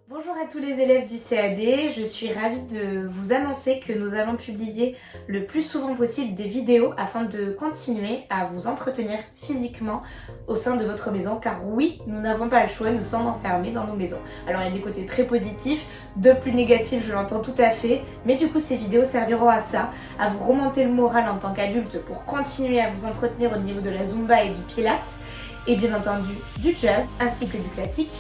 Bonjour à tous les élèves du CAD, je suis ravie de vous annoncer que nous allons publier le plus souvent possible des vidéos afin de continuer à vous entretenir physiquement au sein de votre maison, car oui, nous n'avons pas le choix, nous sommes enfermés dans nos maisons. Alors il y a des côtés très positifs, de plus négatifs, je l'entends tout à fait, mais du coup ces vidéos serviront à ça, à vous remonter le moral en tant qu'adulte pour continuer à vous entretenir au niveau de la Zumba et du Pilates, et bien entendu du jazz ainsi que du classique.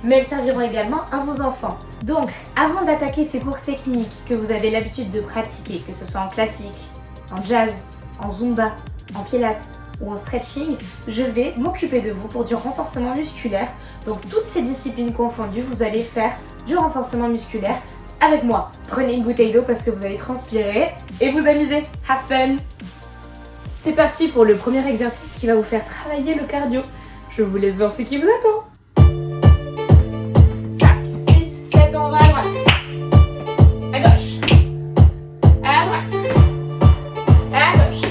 Mais elles serviront également à vos enfants. Donc, avant d'attaquer ces cours techniques que vous avez l'habitude de pratiquer, que ce soit en classique, en jazz, en zumba, en pilates ou en stretching, je vais m'occuper de vous pour du renforcement musculaire. Donc, toutes ces disciplines confondues, vous allez faire du renforcement musculaire avec moi. Prenez une bouteille d'eau parce que vous allez transpirer et vous amuser. Have fun! C'est parti pour le premier exercice qui va vous faire travailler le cardio. Je vous laisse voir ce qui vous attend. On va à droite, à gauche, à droite, à gauche.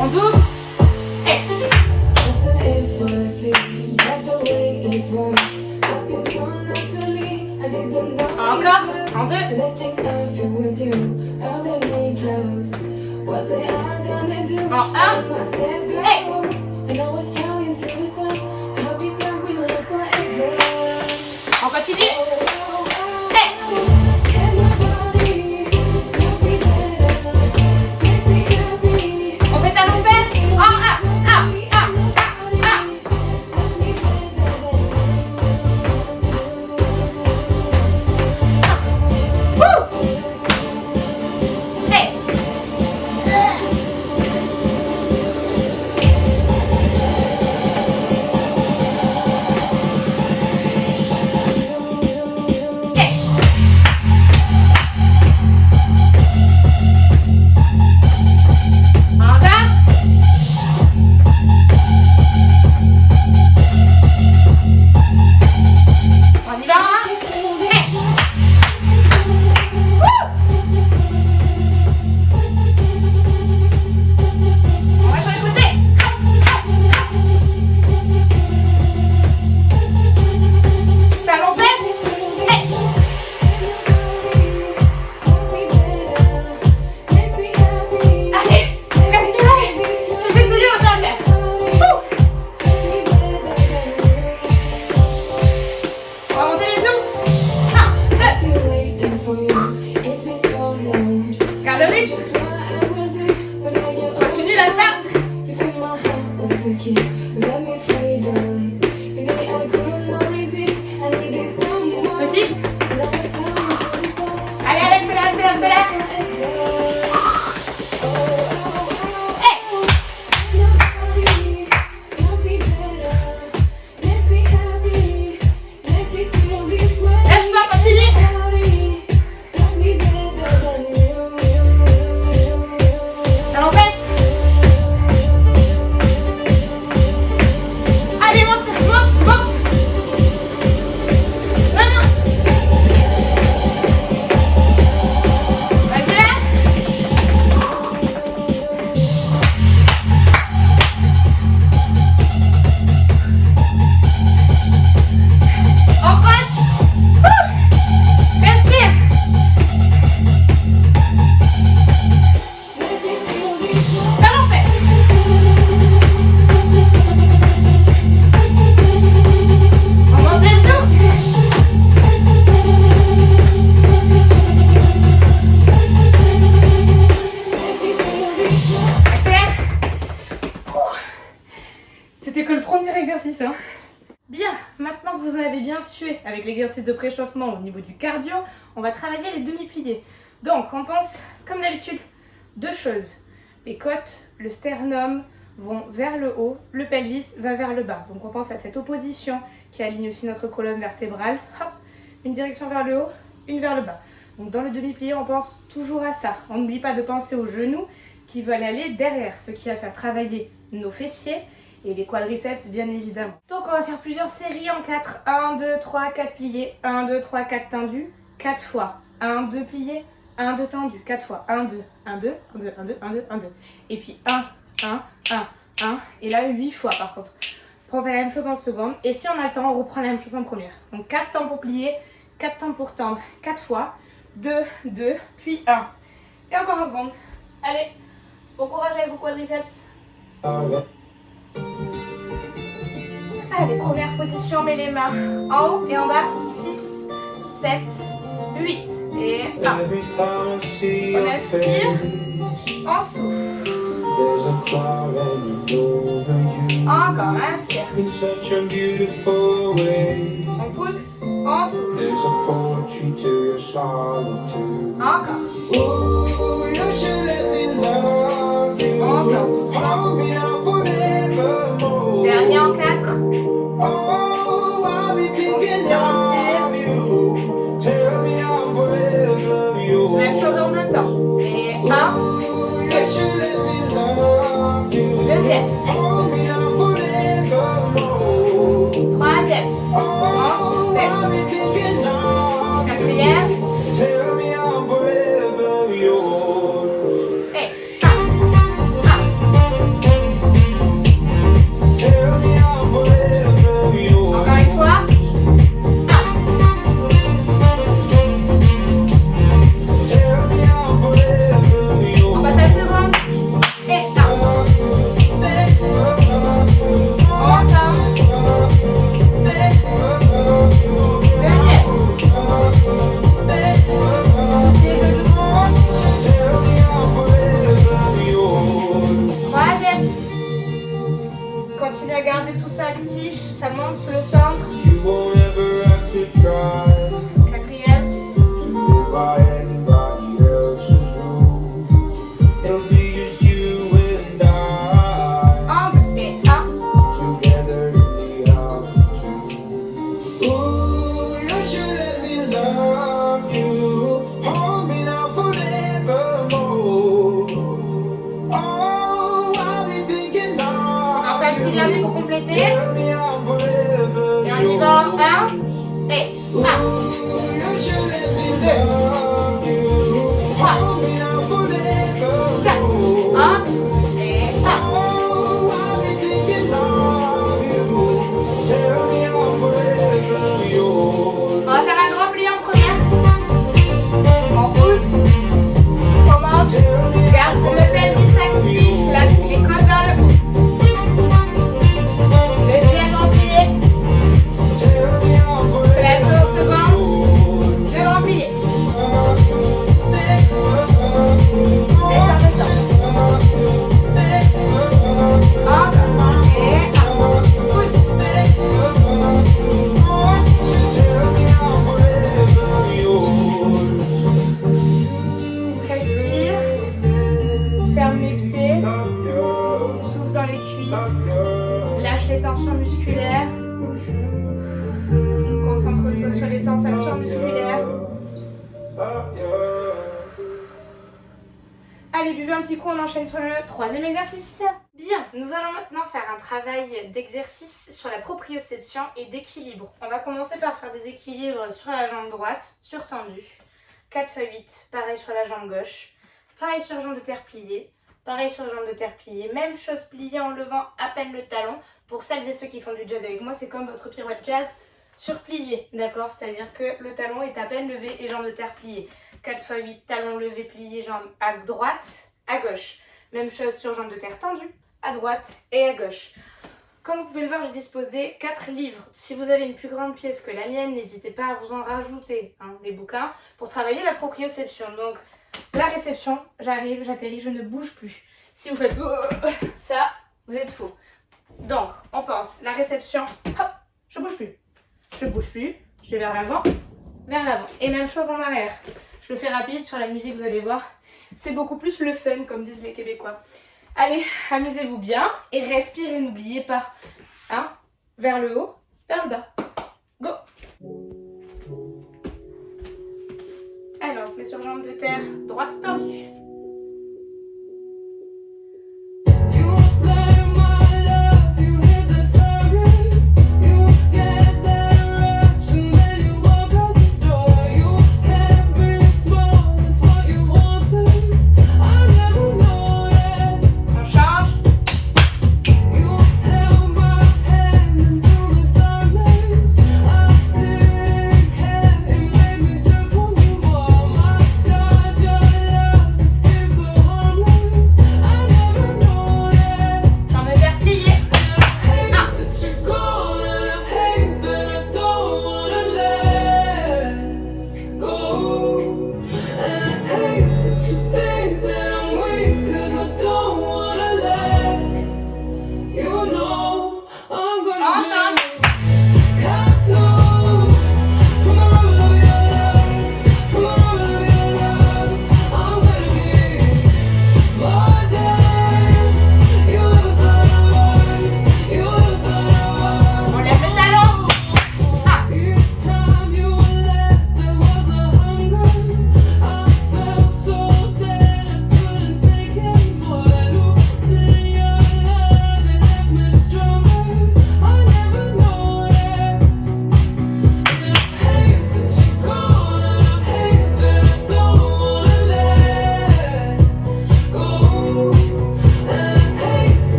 On double, et. Encore, en deux. En un, et. On continue. On fait talon fesse. En un. Continue la frappe. Petit. Allez, accélère. Lâche pas, continue. C'était que le premier exercice, hein. Bien, maintenant que vous en avez bien sué avec l'exercice de préchauffement au niveau du cardio, on va travailler les demi-pliés. Donc, on pense, comme d'habitude, deux choses. Les côtes, le sternum vont vers le haut, le pelvis va vers le bas. Donc, on pense à cette opposition qui aligne aussi notre colonne vertébrale. Hop, une direction vers le haut, une vers le bas. Donc, dans le demi-plié, on pense toujours à ça. On n'oublie pas de penser aux genoux qui veulent aller derrière, ce qui va faire travailler nos fessiers et les quadriceps bien évidemment. Donc on va faire plusieurs séries en 4. 1, 2, 3, 4 pliés. 1, 2, 3, 4 tendus. 4 fois. 1, 2 pliés. 1, 2 tendus. 4 fois. 1, 2, 1, 2, 1, 2, 1, 2, 1, 2, 1, 2. Et puis 1, 1, 1, 1. Et là 8 fois par contre. On fait la même chose en seconde. Et si on a le temps, on reprend la même chose en première. Donc 4 temps pour plier, 4 temps pour tendre, 4 fois. 2, 2, puis 1. Et encore en seconde. Allez, bon courage avec vos quadriceps. Allez, première position, on met les mains en haut et en bas. 6, 7, 8. Et 1. On inspire, on souffle. Encore, inspire. On pousse, on souffle. Encore. Encore, doucement. Dernier en 4. Même chose en 2 temps. Et 1, 2. Deuxième. Troisième. Ensuite. Quatrième. Et 1, 1. Encore une fois. 1. On passe à la seconde. Et 1. Encore. Deuxième. Troisième. Continuez à garder tout ça actif, ça monte sur le centre. Quatrième. Angle et 1. On fait un petit dernier pour compléter. Et on y va. 1 et 1. 2. 3. 4. 1 et 1. On va faire un grand pli en première. On pousse. On monte. Garde le pelvis actif. Les côtes vers le haut. Deuxième grand plié. Fais la chose au second. 2 grands pliés. Descends, descends. Encore. Et 1. Pousse. Respire. Ferme les pieds. Souffle dans les cuisses. Lâche les tensions musculaires. Concentre-toi sur les sensations musculaires. Allez, buvez un petit coup, on enchaîne sur le 3e exercice. Bien, nous allons maintenant faire un travail d'exercice sur la proprioception et d'équilibre. On va commencer par faire des équilibres sur la jambe droite, surtendue. 4 x 8, pareil sur la jambe gauche. Pareil sur jambe de terre pliée. Pareil sur jambe de terre pliée. Même chose pliée en levant à peine le talon. Pour celles et ceux qui font du jazz avec moi, c'est comme votre pirouette jazz surplié, d'accord? C'est-à-dire que le talon est à peine levé et jambe de terre pliée. 4 x 8, talon levé, plié, jambe à droite, à gauche. Même chose sur jambe de terre tendue, à droite et à gauche. Comme vous pouvez le voir, j'ai disposé 4 livres. Si vous avez une plus grande pièce que la mienne, n'hésitez pas à vous en rajouter des bouquins pour travailler la proprioception. Donc, la réception, j'arrive, j'atterris, je ne bouge plus. Si vous faites ça, vous êtes faux. Donc, on pense, la réception, hop, je bouge plus. Je bouge plus, je vais vers l'avant. Et même chose en arrière. Je le fais rapide, sur la musique, vous allez voir. C'est beaucoup plus le fun, comme disent les Québécois. Allez, amusez-vous bien et respirez, n'oubliez pas. Vers le haut, vers le bas. Go! Alors, on se met sur jambe de terre, droite tendue.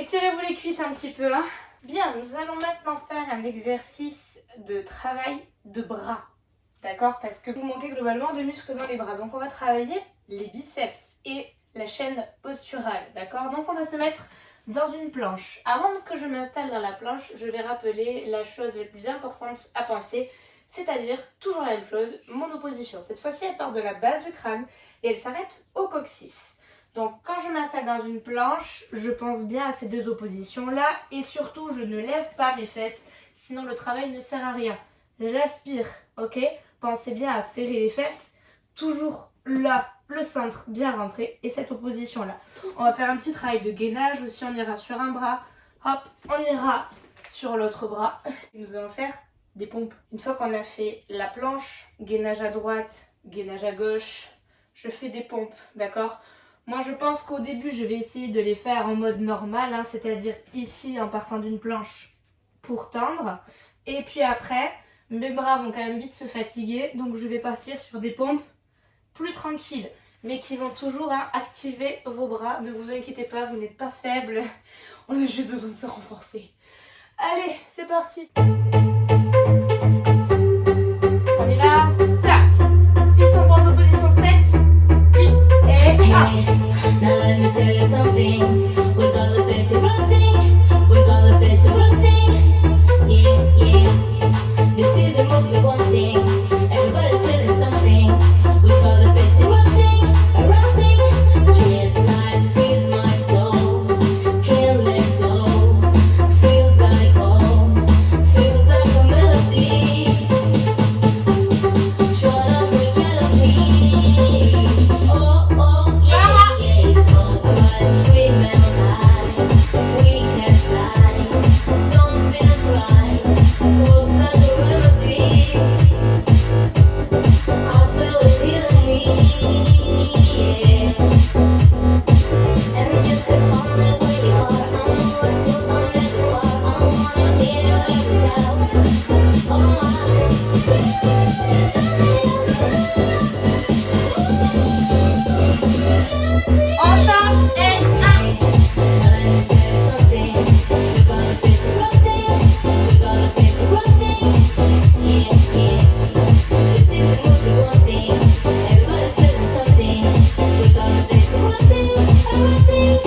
étirez-vous les cuisses un petit peu. Hein. Bien, nous allons maintenant faire un exercice de travail de bras. D'accord? Parce que vous manquez globalement de muscles dans les bras. Donc on va travailler les biceps et la chaîne posturale. D'accord? Donc on va se mettre dans une planche. Avant que je m'installe dans la planche, je vais rappeler la chose la plus importante à penser. C'est-à-dire toujours la même chose, mon opposition. Cette fois-ci, elle part de la base du crâne et elle s'arrête au coccyx. Donc quand je m'installe dans une planche, je pense bien à ces deux oppositions-là et surtout je ne lève pas mes fesses, sinon le travail ne sert à rien. J'aspire, ok? Pensez bien à serrer les fesses, toujours là, le centre bien rentré et cette opposition-là. On va faire un petit travail de gainage aussi, on ira sur un bras, hop, on ira sur l'autre bras. Et nous allons faire des pompes. Une fois qu'on a fait la planche, gainage à droite, gainage à gauche, je fais des pompes, d'accord? Moi, je pense qu'au début, je vais essayer de les faire en mode normal, hein, c'est-à-dire ici, en partant d'une planche pour tendre. Et puis après, mes bras vont quand même vite se fatiguer, donc je vais partir sur des pompes plus tranquilles, mais qui vont toujours activer vos bras. Ne vous inquiétez pas, vous n'êtes pas faible. On a juste besoin de se renforcer. Allez, c'est parti. On est là, 5, 6, on pense en position 7, 8 et 1. Now let me tell you something. We got the basic routine. We got the basic routine. Yeah, yeah. This is the move we wanting. Everybody feeling something. We got the basic routine. A routine. Street life feeds my soul. Can't let go. Feels like home. Feels like a melody. Try to break out of me. Oh, oh, yeah, yeah. Smoke rise, remember high. We can slide. Don't feel right. Feels like a remedy. I feel it healing me. Yeah. And you feel on the way you are. I'm always close on that far. I wanna hear every doubt. Oh, On change et 1. now let me tell you something. We got a basic routine. We got a basic routine. Yeah, yeah. This is the move we wanting. Everybody feeling something. We got a basic routine. A routine.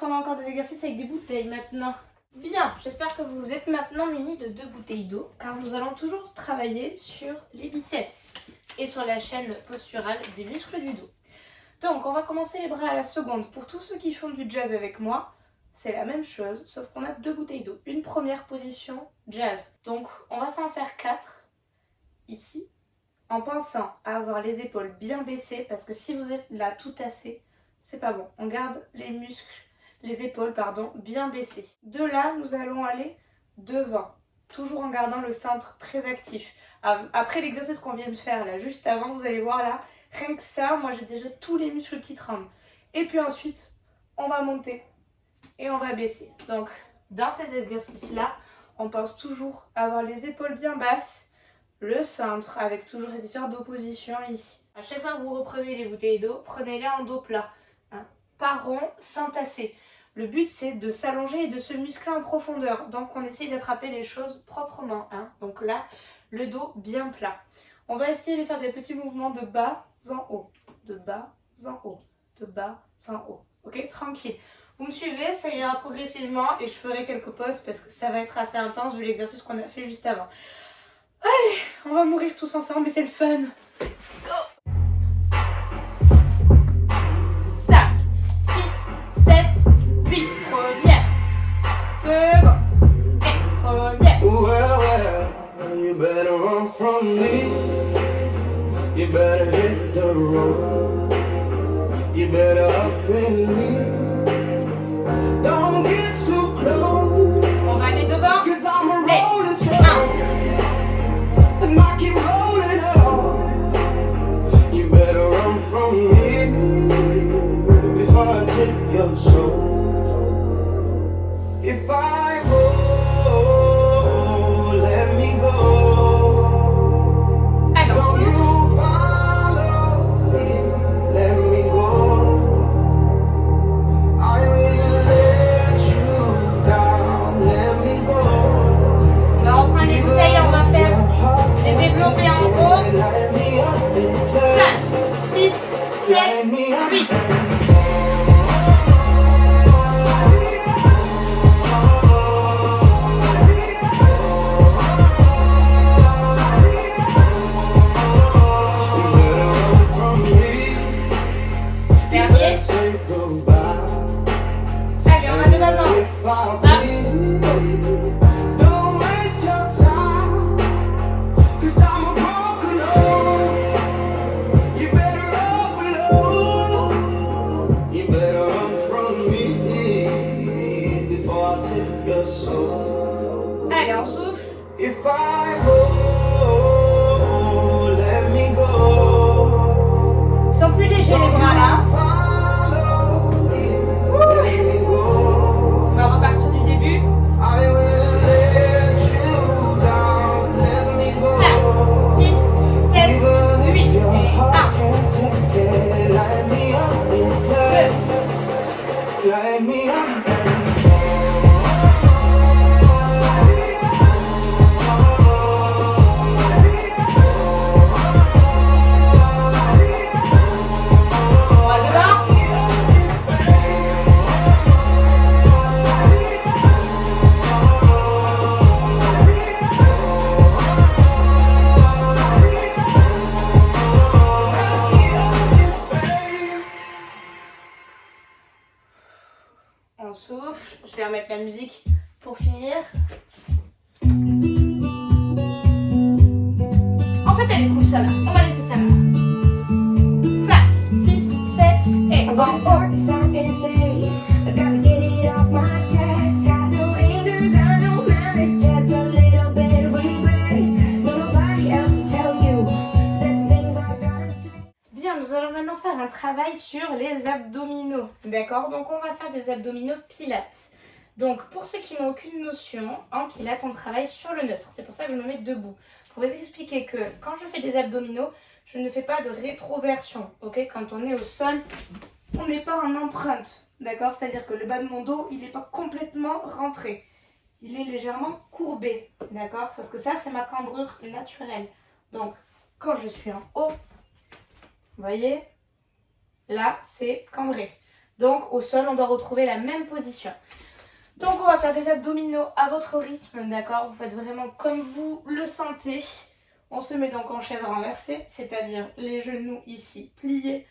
qu'on a encore des exercices avec des bouteilles maintenant. Bien, j'espère que vous êtes maintenant munis de 2 bouteilles d'eau, car nous allons toujours travailler sur les biceps et sur la chaîne posturale des muscles du dos. Donc, on va commencer les bras à la seconde. Pour tous ceux qui font du jazz avec moi, c'est la même chose, sauf qu'on a 2 bouteilles d'eau. Une première position, jazz. Donc, on va s'en faire 4, ici, en pensant à avoir les épaules bien baissées, parce que si vous êtes là tout tassé, c'est pas bon. On garde les muscles, les épaules, pardon, bien baissées. De là, nous allons aller devant, toujours en gardant le centre très actif. Après l'exercice qu'on vient de faire là, juste avant, vous allez voir là, rien que ça, moi j'ai déjà tous les muscles qui tremblent. Et puis ensuite, on va monter et on va baisser. Donc, dans ces exercices-là, on pense toujours à avoir les épaules bien basses, le centre avec toujours cette histoire d'opposition ici. À chaque fois que vous reprenez les bouteilles d'eau, prenez-les en dos plat, hein, pas rond, sans tasser. Le but, c'est de s'allonger et de se muscler en profondeur. Donc, on essaye d'attraper les choses proprement. Hein. Donc là, le dos bien plat. On va essayer de faire des petits mouvements de bas en haut. De bas en haut. De bas en haut. Ok, tranquille. Vous me suivez, ça ira progressivement et je ferai quelques pauses parce que ça va être assez intense vu l'exercice qu'on a fait juste avant. Allez, on va mourir tous ensemble, mais c'est le fun. Go. 5, 6, 7, 8. Première. Seconde. Et première. Well, you better run from me. You better hit the road. You better up and leave. Don't get too close. On va aller devant. 'Cause I'm a Et rolling stone. And I keep rolling on. You better run from me before I take your soul. If I go, let me go. alors, Don't you follow me, let me go. I will let you down, let me go. on va reprendre les bouteilles et on va faire les développés en haut. Light me up and fly. 5, 6, 7, 8. Dernier. Say goodbye. Allez, on va de bas en haut. If I leave, don't waste your time, 'cause I'm a broken home. You better overload. You better run from me before I take your soul. Allez, on souffle. If I go, let me go. Ils sont plus légers les bras là. Follow me, let me go. On va repartir du début. I will let you down, let me go. 5, 6, 7, Even 8. if your Et heart 1, can't take it, light me up and fly. 2. Light me up and On va devant. On souffle. Je vais remettre la musique pour finir. En fait, elle est cool celle-là. On va laisser celle-là. 5, 6, 7 et I'm en gonna haut. start this up and say, I gotta get it off my chest. Got no anger, got no malice, just a little bit of regret. No, nobody else to tell you, so there's some things I gotta say. Bien, nous allons maintenant faire un travail sur les abdominaux. D'accord? Donc, on va faire des abdominaux pilates. Donc, pour ceux qui n'ont aucune notion, en pilates, on travaille sur le neutre. C'est pour ça que je me mets debout. Pour vous expliquer que quand je fais des abdominaux, je ne fais pas de rétroversion. Ok? Quand on est au sol, on n'est pas en empreinte. D'accord? C'est-à-dire que le bas de mon dos, il n'est pas complètement rentré. Il est légèrement courbé. D'accord? Parce que ça, c'est ma cambrure naturelle. Donc, quand je suis en haut, vous voyez, là, c'est cambré. Donc au sol, on doit retrouver la même position. Donc on va faire des abdominaux à votre rythme, d'accord? Vous faites vraiment comme vous le sentez. On se met donc en chaise renversée, c'est-à-dire les genoux ici pliés,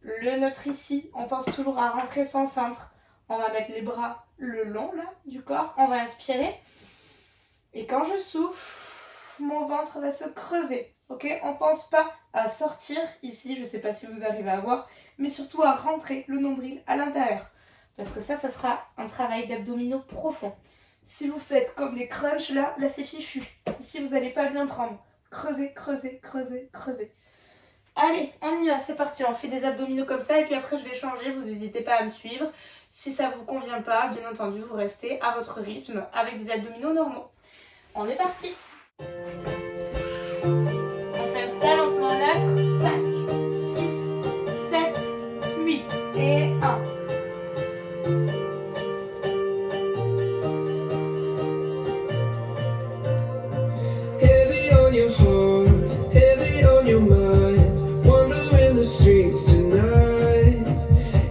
le neutre ici. On pense toujours à rentrer son centre. On va mettre les bras le long là du corps. On va inspirer. Et quand je souffle, mon ventre va se creuser. Ok? On pense pas à sortir ici, je sais pas si vous arrivez à voir, mais surtout à rentrer le nombril à l'intérieur. Parce que ça sera un travail d'abdominaux profond. Si vous faites comme des crunchs là c'est fichu. Ici, vous n'allez pas bien prendre. Creusez, creusez, creusez, creusez. Allez, on y va, c'est parti. On fait des abdominaux comme ça et puis après, je vais changer. Vous n'hésitez pas à me suivre. Si ça ne vous convient pas, bien entendu, vous restez à votre rythme avec des abdominaux normaux. On est parti. On s'installe, on se met en neutre. 5, 6, 7, 8 et 1. Heavy on your heart, heavy on your mind. Wandering the streets tonight.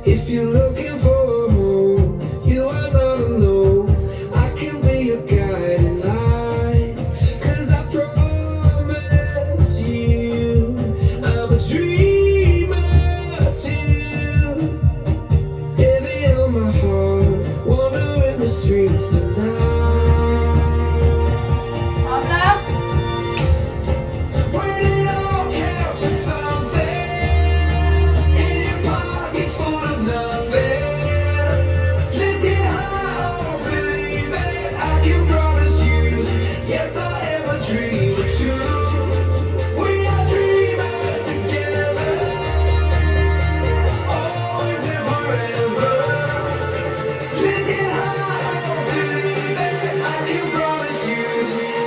If you're looking for a home, you are not alone. I can be your guiding light. 'Cause I promise you, I'm a dreamer too. Heavy on my heart, wandering the streets tonight. Encore. When it all counts for something, and your pocket's full of nothing. Let's get high, believe it. I can promise you, yes, I am a dreamer too. We are dreamers together, always and forever. Let's get high, believe it. I can promise you,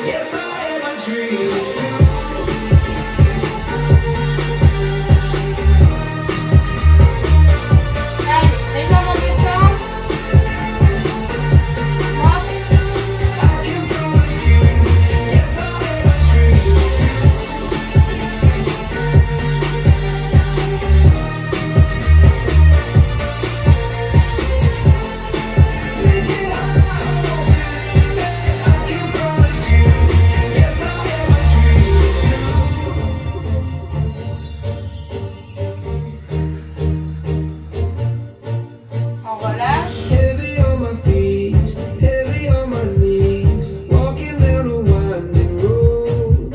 yes, I am a dreamer too. Allez, légèrement descendre. Hop. I can promise you, yes, I am a dreamer too. Let's get high, baby. I can promise you, yes, I am a dreamer too. On relâche. Heavy on my feet, heavy on my knees, walking down a winding road.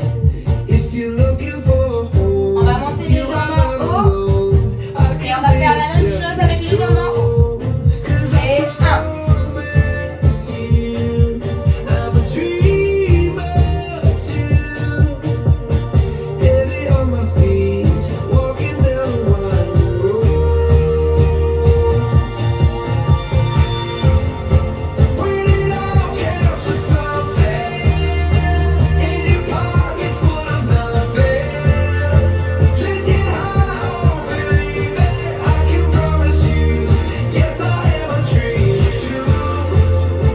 If you're looking for a home, On va monter you are légèrement not haut. alone. I Et can on va be faire la your même chose avec légèrement haut. step, 'cause I Et 1. promise you, I'm a dreamer too. Heavy on my feet, walking down a winding road. When it all counts for something, and your pocket's full of nothing. Let's get high, believe it. I can promise you, yes, I am a dreamer too.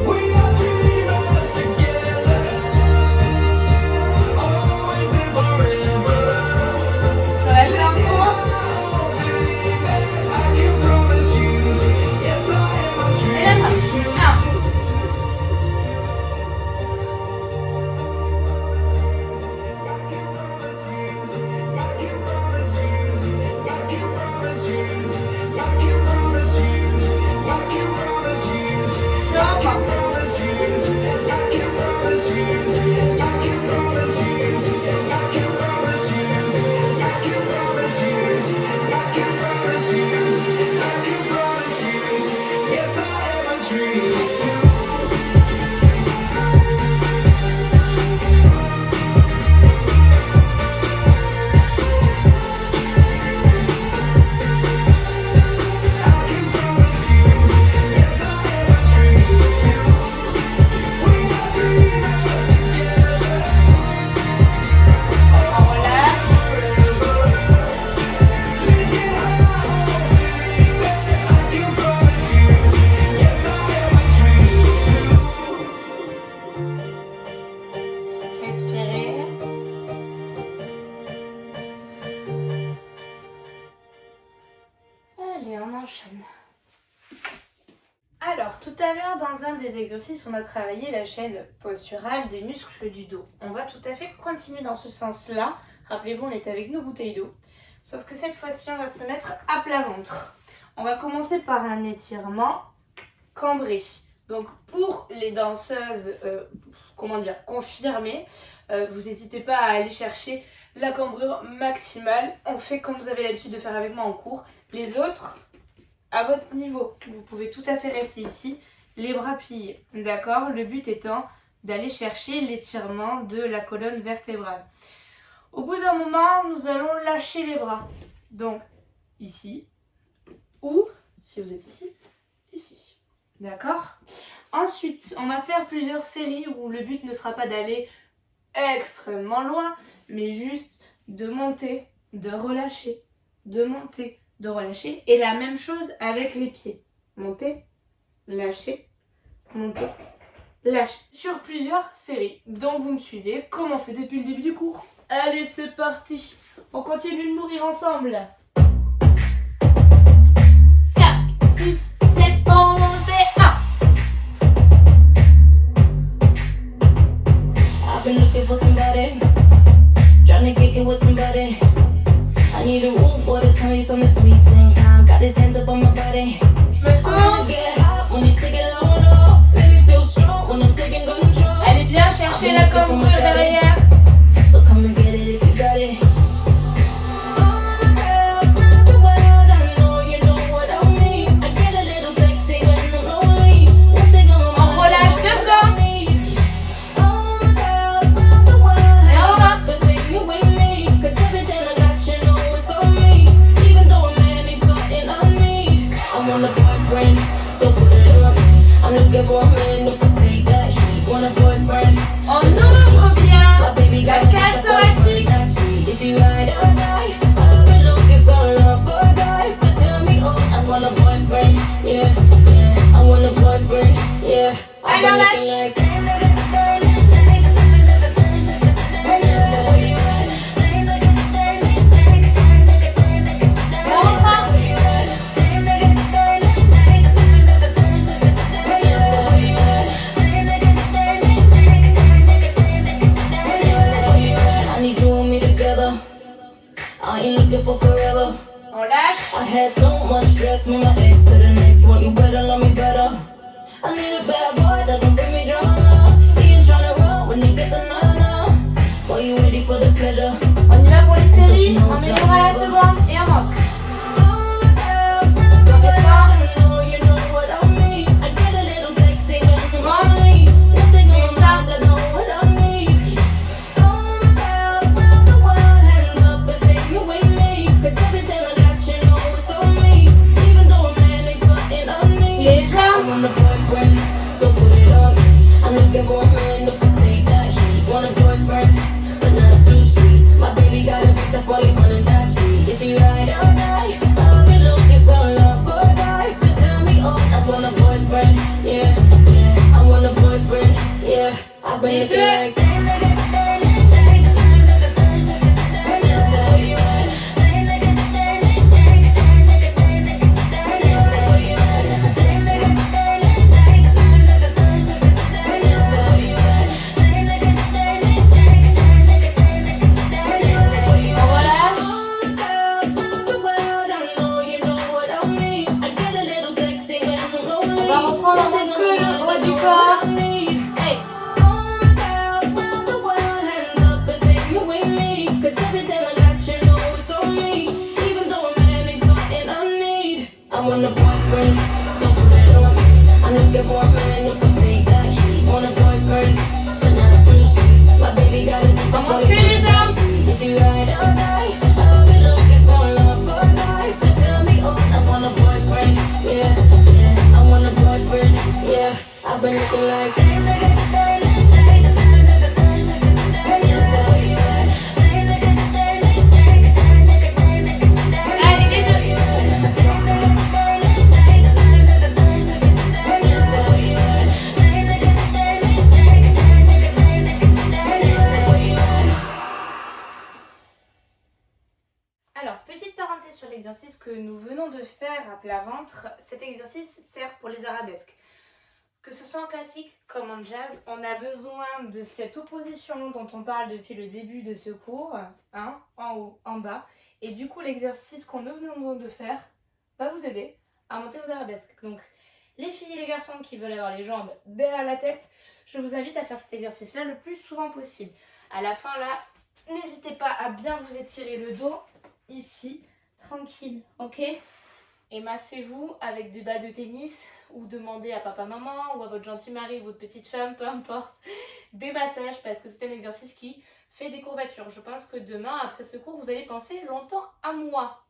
We are dreamers together, always and forever. Je reste en haut. I can promise you, yes, I am a Et dreamer là, too. 1. Yes, I am a dreamer too. I can promise you, yes, I am a dreamer too. We are dreamers together, On relâche. let's get high, baby. I can promise you, yes, I am a dreamer too. Respirez. Allez, on enchaîne. tout à l'heure, dans un des exercices, on a travaillé la chaîne posturale des muscles du dos. On va tout à fait continuer dans ce sens-là. Rappelez-vous, on est avec nos bouteilles d'eau. Sauf que cette fois-ci, on va se mettre à plat ventre. On va commencer par un étirement cambré. Donc pour les danseuses, confirmées, vous n'hésitez pas à aller chercher la cambrure maximale. On fait comme vous avez l'habitude de faire avec moi en cours. Les autres, à votre niveau, vous pouvez tout à fait rester ici, les bras pliés. D'accord? Le but étant d'aller chercher l'étirement de la colonne vertébrale. Au bout d'un moment, nous allons lâcher les bras. Donc ici, ou si vous êtes ici, ici. D'accord? Ensuite, on va faire plusieurs séries où le but ne sera pas d'aller extrêmement loin, mais juste de monter, de relâcher, de monter, de relâcher. Et la même chose avec les pieds. Monter, lâcher, monter, lâcher. Sur plusieurs séries. Donc vous me suivez comme on fait depuis le début du cours. Allez, c'est parti. On continue de mourir ensemble. 5, 6, 7, on fait 1. I've been looking for somebody, trying to kick it with somebody. I need a root boy to tell me something sweet. Same time, got his hands up on my body. Je me tourne. Get hot when you take it low, low. Let me feel strong when I'm taking control. Allez bien chercher la cambrure derrière. So come and get it if you got it. All the girls around the world, I know you know what I mean. I get a little sexy when I'm lonely. One thing on my On relâche 2 secondes. all the girls around the world, Et on va. just sing it with me. 'Cause everything I got, you know it's on me. Even though a man ain't something I need. I want a boyfriend, so put it on me. I'm looking for a man who can take that heat. Want a boyfriend. On ouvre bien. My baby got La cage thoracique. that's sweet. If you ride or die, I've been looking so long for a guy. But tell me, oh, I want a boyfriend. Yeah, yeah, I want a boyfriend. Yeah. I've been Alors, looking lâche. like. On reprend. I need you and me together. I ain't looking for forever. On lâche. I had so much stress from my ex to the next one. You better love me better. I need a bad boy that don't bring me drama. He ain't tryna run when they get the nana. Boy, you ready for the pleasure? On y va pour les séries. On met les bras à la seconde et on monte. All the girls around the world, I know you know what I mean. I get a little sexy when I'm lonely. One thing on my mind, I know what I need. All the girls around the world, hands up and sing it with me. 'Cause everything I got, you know it's on me. Even though a man ain't something I need. Les I jambes. want a boyfriend, so put it on me. I'm looking for a man who can take that heat. Want a boyfriend, but not too sweet. My baby got a big the 41 and that's sweet. If you ride or die, I've been looking so long for a guy. But tell me, oh, I want a boyfriend. Yeah, yeah, I want a boyfriend. Yeah, I've been looking like. On va reprendre un peu le haut du corps. Hey. I want a boyfriend, so put it on me. I'm looking for a man who can take that heat. Want a boyfriend, but not too sweet. My baby got a different On monte plus les jambes. If you ride or die, I've been looking so long for a guy. But tell me, oh, I want a boyfriend. Yeah, yeah, I want a boyfriend. Yeah, I've been looking like. Allez, les deux. Alors, petite parenthèse sur l'exercice que nous venons de faire à plat ventre. Cet exercice sert pour les arabesques. Que ce soit en classique comme en jazz, on a besoin de cette opposition dont on parle depuis le début de ce cours, hein, en haut, en bas. Et du coup, l'exercice qu'on vient de faire va vous aider à monter aux arabesques. Donc, les filles et les garçons qui veulent avoir les jambes derrière la tête, je vous invite à faire cet exercice-là le plus souvent possible. À la fin, là, n'hésitez pas à bien vous étirer le dos, ici, tranquille, ok ? Et massez-vous avec des balles de tennis ou demandez à papa-maman ou à votre gentil mari ou votre petite femme, peu importe, des massages parce que c'est un exercice qui fait des courbatures. Je pense que demain, après ce cours, vous allez penser longtemps à moi.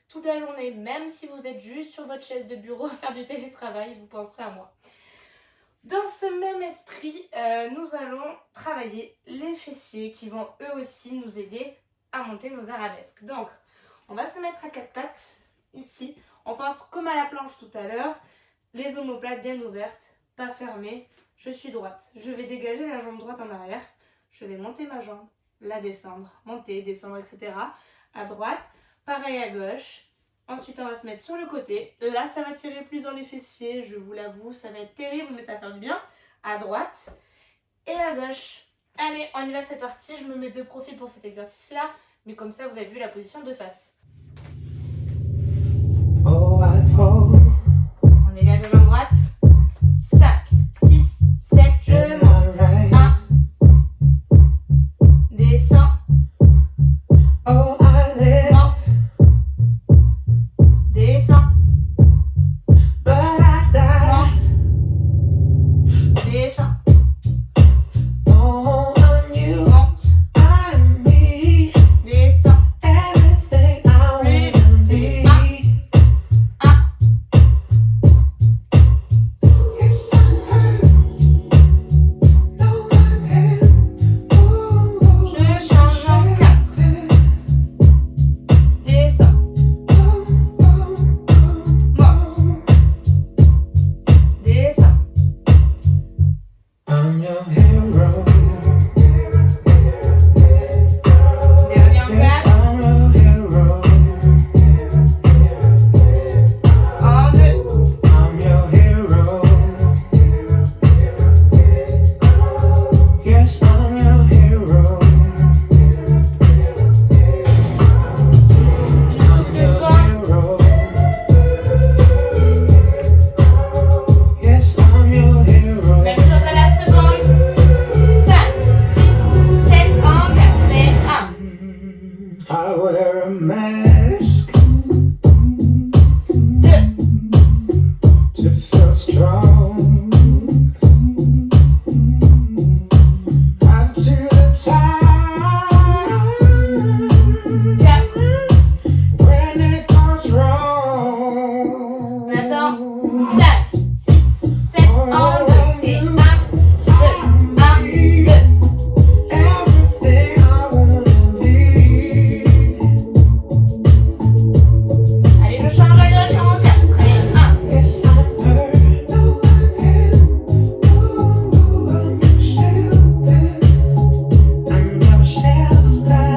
Toute la journée, même si vous êtes juste sur votre chaise de bureau à faire du télétravail, vous penserez à moi. Dans ce même esprit, nous allons travailler les fessiers qui vont eux aussi nous aider à monter nos arabesques. Donc, on va se mettre à quatre pattes, ici. On pense comme à la planche tout à l'heure, les omoplates bien ouvertes, pas fermées. Je suis droite. Je vais dégager la jambe droite en arrière. Je vais monter ma jambe, la descendre, monter, descendre, etc. À droite, pareil à gauche. Ensuite, on va se mettre sur le côté. Là, ça va tirer plus dans les fessiers, je vous l'avoue, ça va être terrible, mais ça va faire du bien. À droite et à gauche. Allez, on y va, c'est parti. Je me mets de profil pour cet exercice-là, mais comme ça, vous avez vu la position de face. Oh, I fall. On dégage la jambe droite. 5, 6, 7, je monte. 1, descends, Oh, I live, monte, descends, but I die. monte, descends, Oh, I'm you, monte, I'm me, descends. everything I wanna be. 1, Yes, I'm her. No, I'm him. Ooh, je change en 4. Descends, monte, descends. I'm your hero. Dernier en Yes, 4. I'm your hero. En 2. I'm your hero. Yes, I'm your hero. I'm your hero. Yes, I'm your hero. Même chose à la seconde. 5, 6, 7 en 4. Et 1. I wear a mask 2. to feel strong. Up to the time 4. when it goes wrong. On attend. 5, 6, 7 en 2. Et 1, 2, 1, 2. Everything I wanna be. Allez, je change à gauche en 4. Et 1. Yes, I'm her. No, I'm him. Ooh, I'm your shelter. I'm your shelter.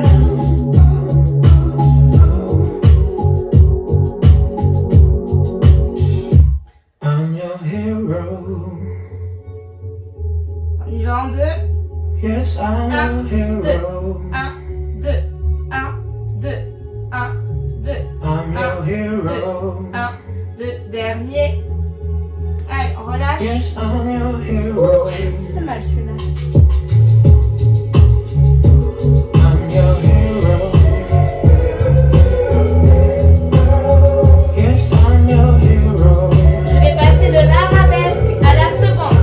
I'm your hero. On y va en 2. Yes, I'm Un, your hero. 1, 2, 1, 2, 1, 2, I'm your 1, hero. 1, 2. Dernier. Allez, on relâche. Yes, I'm your hero. C'est mal celui-là. I'm your hero. Yes, I'm your hero. Je vais passer de l'arabesque à la seconde.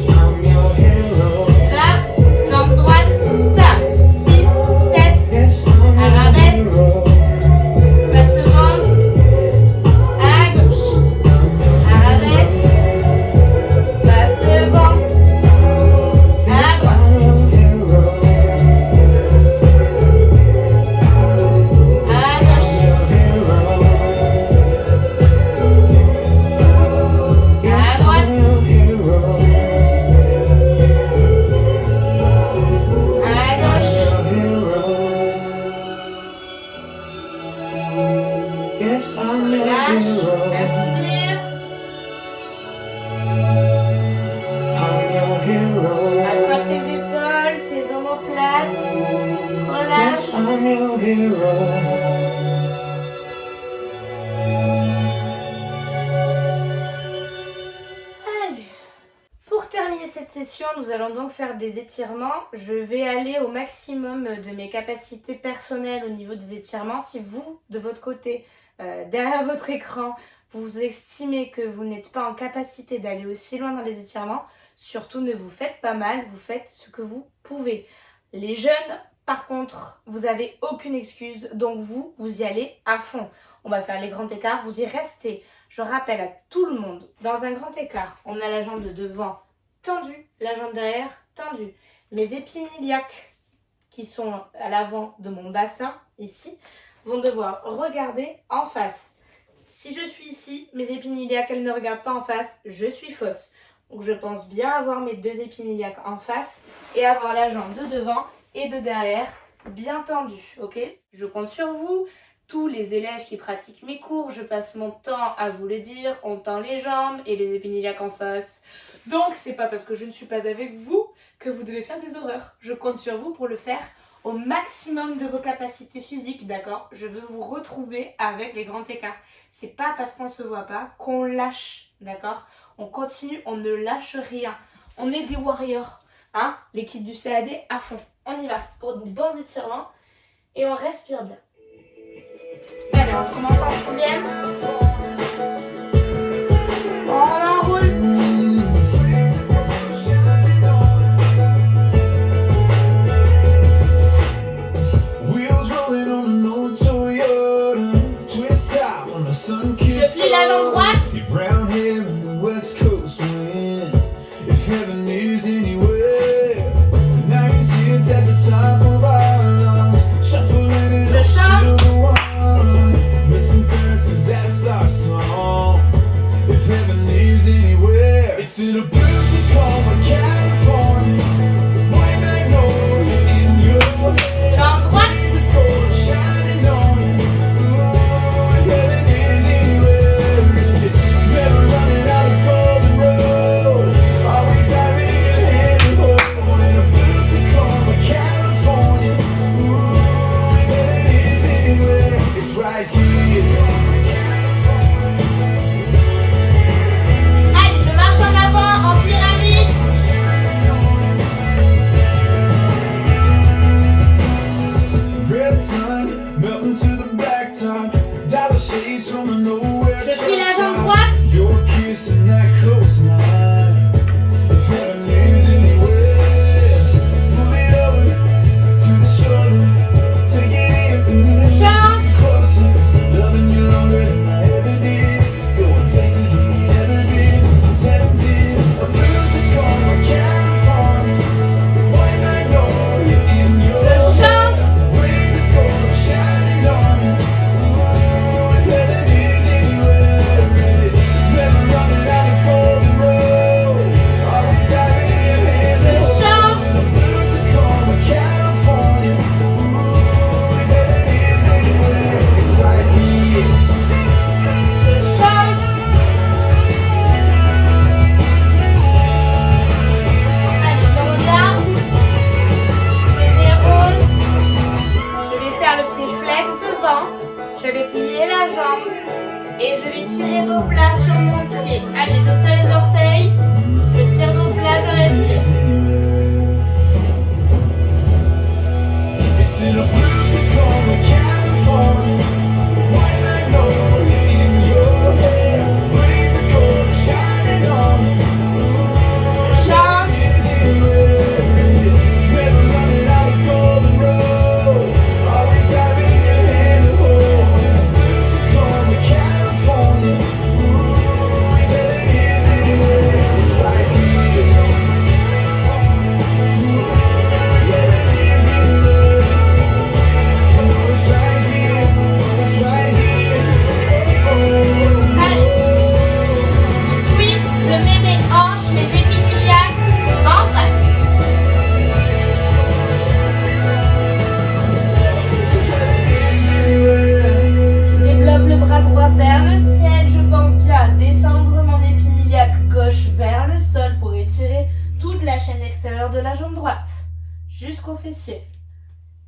I'm your hero. Là, jambe droite, ça. 6, 7, Yes, I'm your Arabesque. hero. la seconde. À gauche. Arabesque. La seconde. À Yes, droite. I'm your hero. À I'm gauche. your hero. Yes, I'm your hero. À gauche. Yes, I'm your Lâche. hero. Inspire. Yes, I'm your hero. Allez. Pour terminer cette session, nous allons donc faire des étirements. Je vais aller au maximum de mes capacités personnelles au niveau des étirements. Si vous, de votre côté, derrière votre écran, vous estimez que vous n'êtes pas en capacité d'aller aussi loin dans les étirements, surtout ne vous faites pas mal, vous faites ce que vous pouvez. Les jeunes, par contre, vous n'avez aucune excuse, donc vous y allez à fond. On va faire les grands écarts, vous y restez. Je rappelle à tout le monde, dans un grand écart, on a la jambe de devant tendue, la jambe derrière tendue. Mes épines iliaques, qui sont à l'avant de mon bassin, ici, vont devoir regarder en face. Si je suis ici, mes épines iliaques, elles ne regardent pas en face, je suis fausse. Donc je pense bien avoir mes deux épines iliaques en face et avoir la jambe de devant et de derrière bien tendue, ok? Je compte sur vous. Tous les élèves qui pratiquent mes cours, je passe mon temps à vous le dire, on tend les jambes et les épines iliaques en face. Donc c'est pas parce que je ne suis pas avec vous que vous devez faire des horreurs. Je compte sur vous pour le faire au maximum de vos capacités physiques, d'accord? Je veux vous retrouver avec les grands écarts. C'est pas parce qu'on se voit pas qu'on lâche, d'accord? On continue, on ne lâche rien. On est des warriors, hein? L'équipe du CAD à fond. On y va pour de bons étirements et on respire bien. Allez, on commence en sixième. On enroule. Wheels rolling on an old Toyota. Twist out when the sun Je kisses plie la jambe droite. your brown hair in the West Coast wind. If heaven is anywhere, now you see it's at the top of our lungs. Shuffling it Je up, chante. still the one. Missing turns 'cause that's our song. If heaven is anywhere, it's in a blue Tacoma, California. White magnolia in your hair. Jambe droite. Rays of gold shining on you. Ooh, if heaven is anywhere, it's never running out of golden road. Always having your hand to hold in a blue Tacoma, California. Ooh, if heaven is anywhere, it's right here. Allez, je marche en avant en pyramide. Red sun melting to the blacktop. Dollar shades from a nowhere. Je plie la jambe truck droite. stop. Your kiss and that coastline. If heaven is anywhere, move it over to the shoulder. Take it in, Je change. closer. Loving you longer than I ever did. Going places we never been. 17, a blue Tacoma, California. White magnolia in your Je change. Rays of gold shining on you. Ooh, if heaven is anywhere, it's never running out of golden road. Always having your hand Je hold change. in a blue Tacoma, California. Ooh, if heaven is anywhere, it's right here. Je change. Allez, je regarde. Je déroule. Je vais faire le pied flex devant. Je vais plier la jambe. Et je vais tirer d'eau plat sur mon pied. Allez, je tire les orteils. Je tire d'eau plat, je respire. It's in a blue Tacoma, California. White magnolia in your hair. Rays of gold shining on you. Ooh, Change. is anywhere. It's never running out of golden road. Always having your hand to hold in a blue Tacoma, California. Ooh, if heaven is anywhere, it's right here. Ooh, if heaven is anywhere.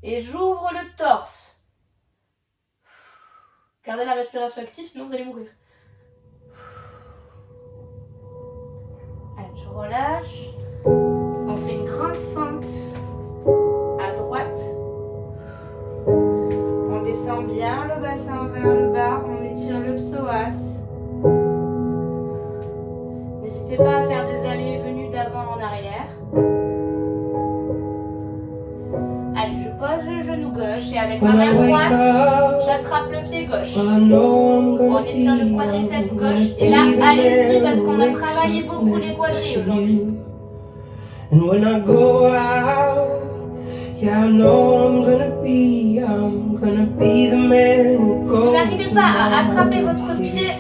Et j'ouvre le torse. Gardez la respiration active, sinon vous allez mourir. Allez, je relâche. On fait une grande fente à droite. On descend bien le bassin vers le bas. On étire le psoas. N'hésitez pas à faire des allées et venues d'avant en arrière. Allez, je pose le genou gauche et avec ma main droite, j'attrape le pied gauche. On étire le quadriceps gauche. Et là, allez-y parce qu'on a travaillé beaucoup les quadris aujourd'hui. And when I go out, yeah, I know I'm gonna be the man who Si vous n'arrivez pas à attraper votre pied,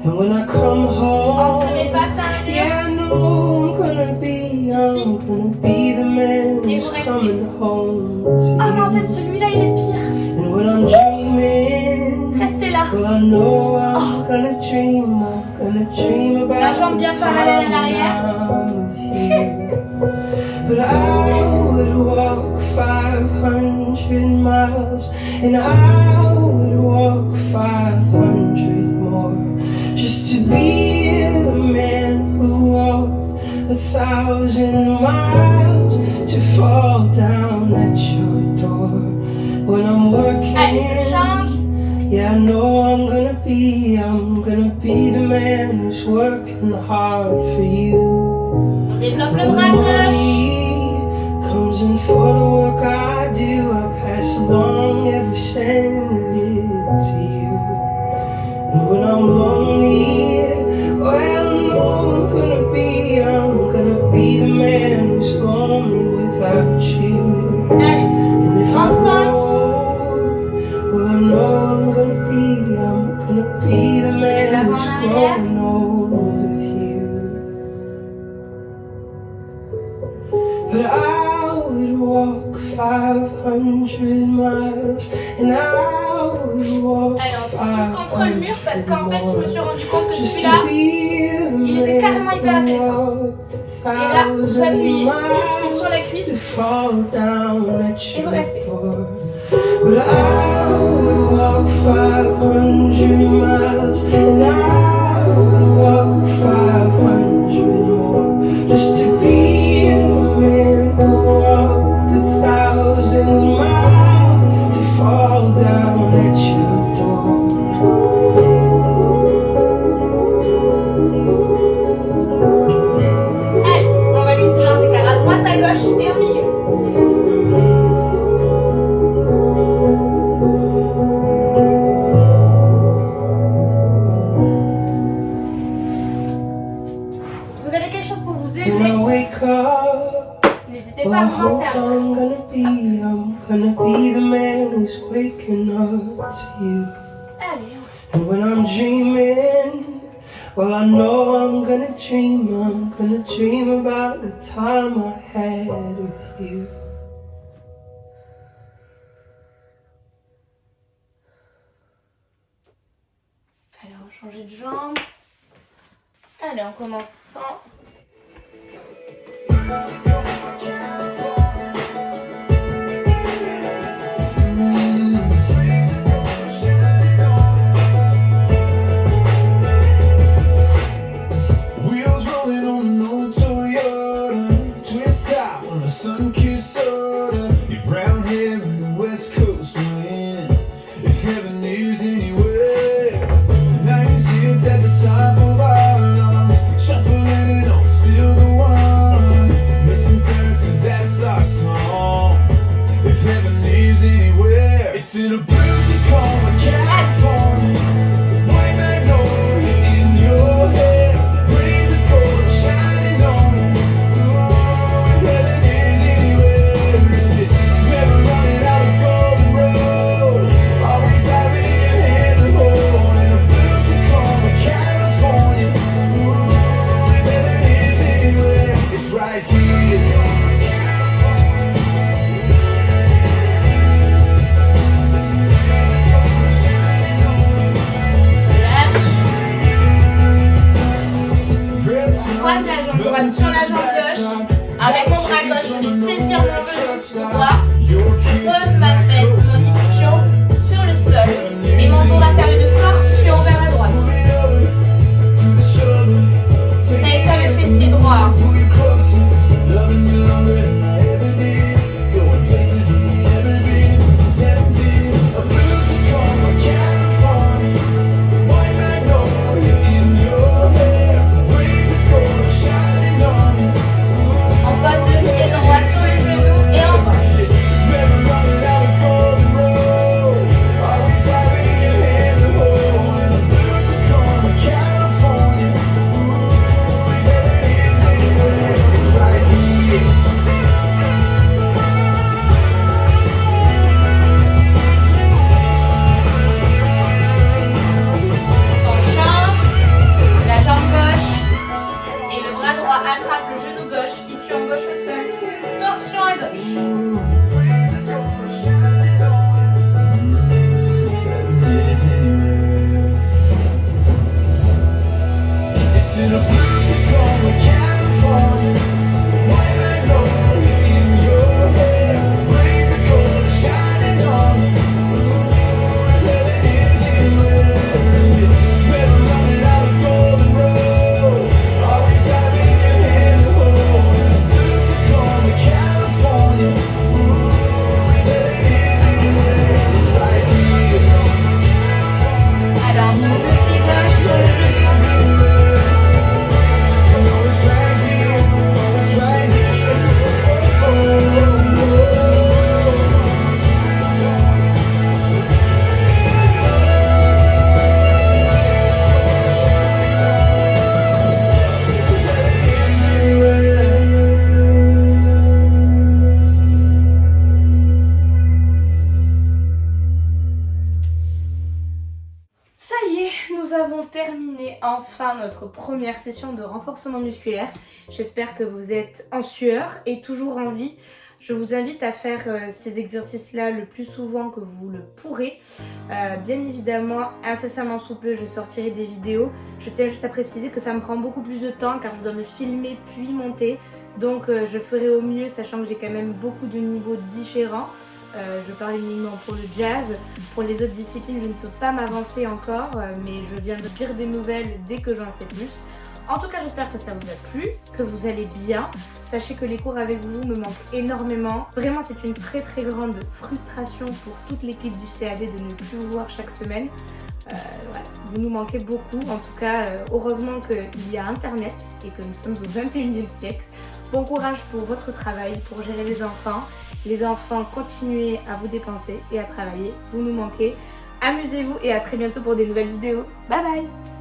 and when I come home, on se met face à un mur. yeah, I know I'm gonna be the man Et who's vous restez. coming home to Ah mais en you. fait celui-là il est pire. And when I'm dreaming, Restez là. well, I know I'm gonna dream about La jambe bien the parallèle à time l'arrière. I'm with you. But I would walk 500 miles, and I would walk 500 more, just to be the man who walked 1,000 miles, to fall down at your door when I'm working. Allez, je change. Yeah, I know I'm gonna be the man who's working hard for you. On développe le bras gauche. Comes in for the work I do, I pass along every cent of it to you. And when I'm lonely, well, I know I'm gonna be the man who's lonely without you. Allez, And if I Enfant. fall, well, I know I'm gonna be the man l'avant who's en arrière. growing old with you. But I would walk 500 miles, and I would walk allez, on se pousse contre le mur parce qu'en fait je me suis rendu compte que just celui-là, to be the il était carrément hyper man intéressant. who walked Et là, vous 1,000 appuyez miles ici sur la to cuisse. fall down at Et vous restez. your door. But I would walk 500 miles, and I would walk 500 more, just to be the man who walked 1,000 miles, to fall down at your door. Allez, on va glisser l'intégrale à droite, à gauche et au milieu. Si vous avez quelque chose pour vous When I élever, wake up, n'hésitez well, pas I à vous en hope servir. I'm gonna be the man who's waking up to you. Allez, on reste. And when I'm dreaming, well, I know I'm gonna dream about the time I had with you. Allez, on va changer de jambe. Allez, on commence sans. Wheels rolling on an old Toyota, twist top on a sun-kissed soda. Your brown hair in the West Coast wind. If heaven is anywhere, 96 at the top of our lungs, shuffling it on, still the one. Missing turns 'cause that's our song. If heaven is anywhere, it's in a blue Tacoma, California. White magnolia in your hair, breeze of gold shining on you. Ooh, if heaven is anywhere, it's never running out of golden road. Always having your hand to hold in a blue Tacoma, California. Ooh, if heaven is anywhere, it's right here. Nous avons terminé enfin notre première session de renforcement musculaire. J'espère que vous êtes en sueur et toujours en vie. Je vous invite à faire ces exercices-là le plus souvent que vous le pourrez. Bien évidemment, incessamment sous peu, je sortirai des vidéos. Je tiens juste à préciser que ça me prend beaucoup plus de temps car je dois me filmer puis monter. Donc je ferai au mieux, sachant que j'ai quand même beaucoup de niveaux différents. Je parle uniquement pour le jazz. Pour les autres disciplines, je ne peux pas m'avancer encore, mais je viens de dire des nouvelles dès que j'en sais plus. En tout cas, j'espère que ça vous a plu, que vous allez bien. Sachez que les cours avec vous me manquent énormément. Vraiment, c'est une très très grande frustration pour toute l'équipe du CAD de ne plus vous voir chaque semaine. Voilà, vous nous manquez beaucoup. En tout cas, heureusement qu'il y a Internet et que nous sommes au 21e siècle. Bon courage pour votre travail, pour gérer les enfants. Les enfants, continuez à vous dépenser et à travailler. Vous nous manquez. Amusez-vous et à très bientôt pour des nouvelles vidéos. Bye bye!